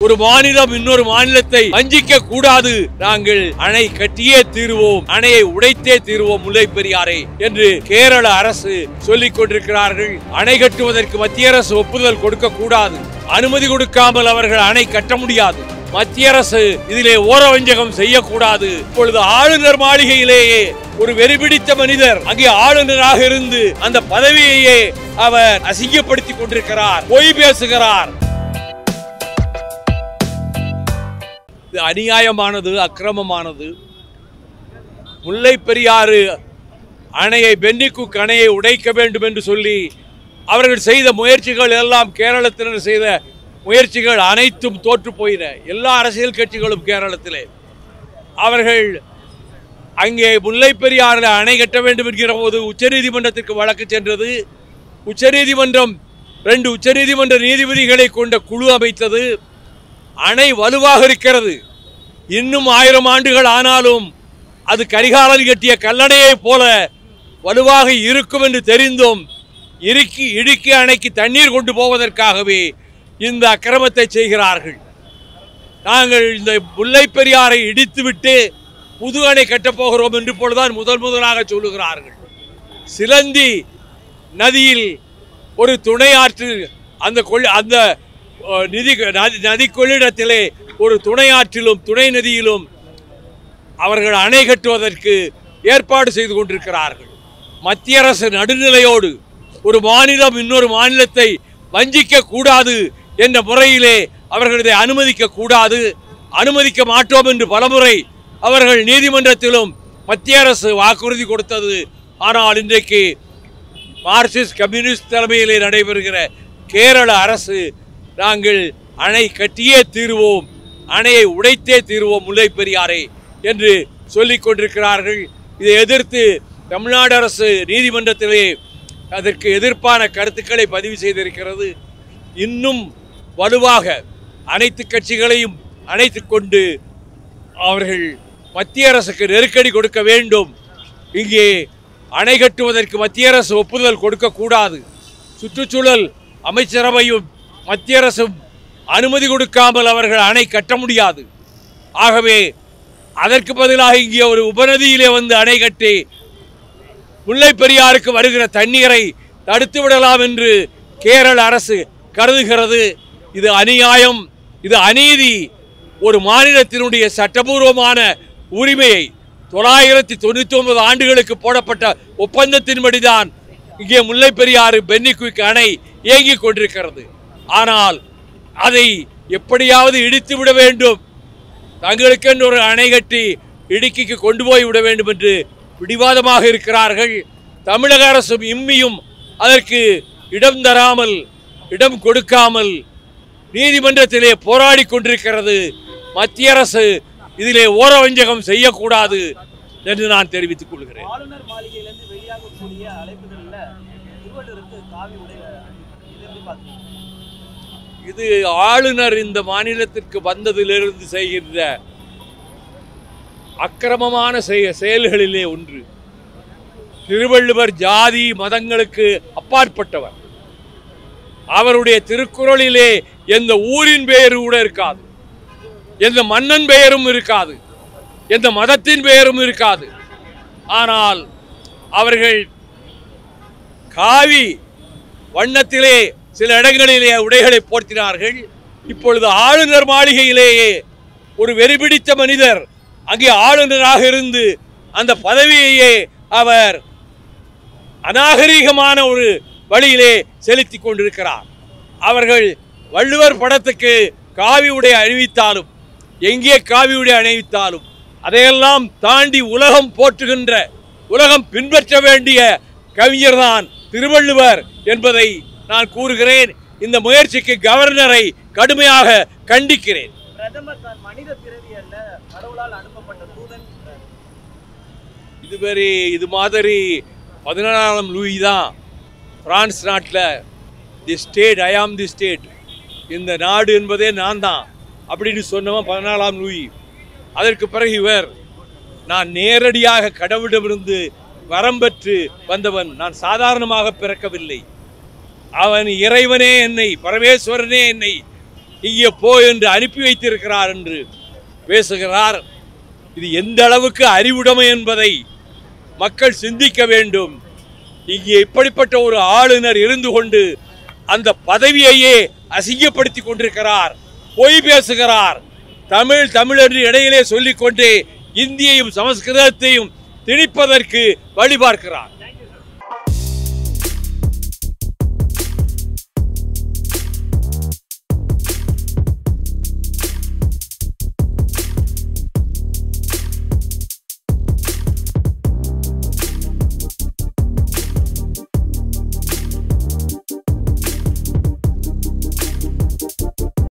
ஒரு மாநிலம் இன்னொரு மாநிலத்தை வஞ்சிக்க கூடாது. நாங்கள் அணை கட்டியே தீருவோம், அணையை உடைத்தே தீருவோம் முல்லை பெரியாரை என்று கேரள அரசு சொல்லிக் கொண்டிருக்கிறார்கள். அணை கட்டுவதற்கு மத்திய அரசு ஒப்புதல் கொடுக்க கூடாது. அனுமதி கொடுக்காமல் அவர்கள் அணை கட்ட முடியாது. மத்திய அரசு இதிலே ஓரவஞ்சகம் செய்யக்கூடாது. இப்பொழுது ஆளுநர் மாளிகையிலேயே ஒரு வெறிபிடித்த மனிதர் அங்கே ஆளுநராக இருந்து அந்த பதவியையே அவர் அசிங்கப்படுத்திக் கொண்டிருக்கிறார், பொய் பேசுகிறார். இது அநியாயமானது, அக்கிரமமானது. முல்லை பெரியாறு அணையை, பென்னிக்குக் அணையை உடைக்க வேண்டும் என்று சொல்லி அவர்கள் செய்த முயற்சிகள் எல்லாம், கேரளத்தினர் செய்த முயற்சிகள் அனைத்தும் தோற்று போயின. எல்லா அரசியல் கட்சிகளும் கேரளத்திலே அவர்கள் அங்கே முல்லை பெரியாறில் அணை கட்ட வேண்டும் என்கிற போது உச்சநீதிமன்றத்திற்கு வழக்கு சென்றது. உச்சநீதிமன்றம் 2 உச்சநீதிமன்ற நீதிபதிகளை கொண்ட குழு அமைத்தது. அணை வலுவாக இருக்கிறது. இன்னும் 1000 ஆண்டுகள் ஆனாலும் அது கரிகாலன் கட்டிய கல்லணையை போல வலுவாக இருக்கும் என்று தெரிந்தும் இடுக்கி அணைக்கு தண்ணீர் கொண்டு போவதற்காகவே இந்த அக்கிரமத்தை செய்கிறார்கள். நாங்கள் இந்த முல்லை பெரியாரை இடித்துவிட்டு புது அணை கட்டப்போகிறோம் என்று போலதான் முதலாக சொல்லுகிறார்கள். சிலந்தி நதியில் ஒரு துணை ஆற்று, அந்த நதி கொள்ளிடத்திலே ஒரு துணை ஆற்றிலும் துணை நதியிலும் அவர்கள் அணை கட்டுவதற்கு ஏற்பாடு செய்து கொண்டிருக்கிறார்கள். மத்திய அரசு நடுநிலையோடு ஒரு மாநிலம் இன்னொரு மாநிலத்தை வஞ்சிக்க கூடாது என்ற முறையிலே அவர்கள் இதை அனுமதிக்க கூடாது, அனுமதிக்க மாட்டோம் என்று பலமுறை அவர்கள் நீதிமன்றத்திலும் மத்திய அரசு வாக்குறுதி கொடுத்தது. ஆனால் இன்றைக்கு மார்க்சிஸ்ட் கம்யூனிஸ்ட் தலைமையிலே நடைபெறுகிற கேரள அரசு நாங்கள் அணை கட்டியே தீருவோம், அணையை உடைத்தே தீருவோம் முல்லை பெரியாரை என்று சொல்லிக் கொண்டிருக்கிறார்கள். இதை எதிர்த்து தமிழ்நாடு அரசு நீதிமன்றத்திலே அதற்கு எதிர்ப்பான கருத்துக்களை பதிவு செய்திருக்கிறது. இன்னும் வலுவாக அனைத்து கட்சிகளையும் அணைத்துக் கொண்டு அவர்கள் மத்திய அரசுக்கு நெருக்கடி கொடுக்க வேண்டும். இங்கே அணை கட்டுவதற்கு மத்திய அரசு ஒப்புதல் கொடுக்கக்கூடாது. சுற்றுச்சூழல் அமைச்சரவையும் மத்திய அரசும் அனுமதி கொடுக்காமல் அவர்கள் அணை கட்ட முடியாது. ஆகவே அதற்கு பதிலாக இங்கே ஒரு உபநதியிலே வந்து அணை கட்டி முல்லை பெரியாருக்கு வருகிற தண்ணீரை தடுத்து விடலாம் என்று கேரள அரசு கருதுகிறது. இது அநியாயம், இது அநீதி. ஒரு மாநிலத்தினுடைய சட்டபூர்வமான உரிமையை 999 ஆண்டுகளுக்கு போடப்பட்ட ஒப்பந்தத்தின்படிதான் இங்கே முல்லை பெரியாறு பென்னிக்குக் அணை இயங்கிக் கொண்டிருக்கிறது. ஆனால் அதை எப்படியாவது இடித்து விட வேண்டும், தங்களுக்கென்று ஒரு அணை கட்டி இடுக்கிக்கு கொண்டு போய் விட வேண்டும் என்று பிடிவாதமாக இருக்கிறார்கள். தமிழக அரசும் இம்மியும் அதற்கு இடம் தராமல், இடம் கொடுக்காமல் நீதிமன்றத்திலே போராடி கொண்டிருக்கிறது. மத்திய அரசு இதிலே ஓரவஞ்சகம் செய்யக்கூடாது என்று நான் தெரிவித்துக் கொள்கிறேன். ஆளுநர் மாளிகையிலிருந்து வெளியாகக்கூடிய அழைப்புகளில் திருவள்ளுவருக்கு காவி உடை இது ஆளுநர் இந்த மாநிலத்திற்கு வந்ததிலிருந்து செய்கின்ற அக்கிரமமான செயல்களிலே ஒன்று. திருவள்ளுவர் ஜாதி மதங்களுக்கு அப்பாற்பட்டவர். அவருடைய திருக்குறளிலே எந்த ஊரின் பெயரும் கூட இருக்காது, எந்த மன்னன் பெயரும் இருக்காது, எந்த மதத்தின் பெயரும் இருக்காது. ஆனால் அவர்கள் காவி வண்ணத்திலே சில இடங்களிலே உடைகளை போர்த்தினார்கள். இப்பொழுது ஆளுநர் மாளிகையிலேயே ஒரு வெறிபிடித்த மனிதர் அங்கே ஆளுநராக இருந்து அந்த பதவியையே அவர் அநாகரீகமான ஒரு வழியிலே செலுத்தி கொண்டிருக்கிறார். அவர்கள் வள்ளுவர் படத்துக்கு காவி உடை அணிவித்தாலும், எங்கே காவி உடை அணிவித்தாலும் அதையெல்லாம் தாண்டி உலகம் போற்றுகின்ற, உலகம் பின்பற்ற வேண்டிய கவிஞர்தான் திருவள்ளுவர் என்பதை நான் கூறுகிறேன். இந்த முயற்சிக்கு கவர்னரை கடுமையாக கண்டிக்கிறேன். பிரதமர் தான் மனித பிறவி அல்ல, கடவுளால் அனுப்பப்பட்ட தூதன். இது மாதிரி 14ஆம் லூயி தான் பிரான்ஸ் நாட்டில் தி ஸ்டேட், ஐ ஆம் தி ஸ்டேட், இந்த நாடு என்பதே நான் தான் அப்படின்னு சொன்னவன் 14ஆம் லூயி. அதற்கு பிறகு இவர், நான் நேரடியாக கடவுளிடமிருந்து வரம் பெற்று வந்தவன், நான் சாதாரணமாக பிறக்கவில்லை, அவன் இறைவனே என்னை, பரமேஸ்வரனே என்னை இங்கே போ என்று அனுப்பி வைத்திருக்கிறார் என்று பேசுகிறார். இது எந்த அளவுக்கு அறிவுடைமை என்பதை மக்கள் சிந்திக்க வேண்டும். இங்கே இப்படிப்பட்ட ஒரு ஆளுநர் இருந்து கொண்டு அந்த பதவியையே அசிங்கப்படுத்தி கொண்டிருக்கிறார், பொய் பேசுகிறார். தமிழ் என்று இடையிலே சொல்லிக்கொண்டே இந்தியையும் சமஸ்கிருதத்தையும் திணிப்பதற்கு வழி பார்க்கிறார்.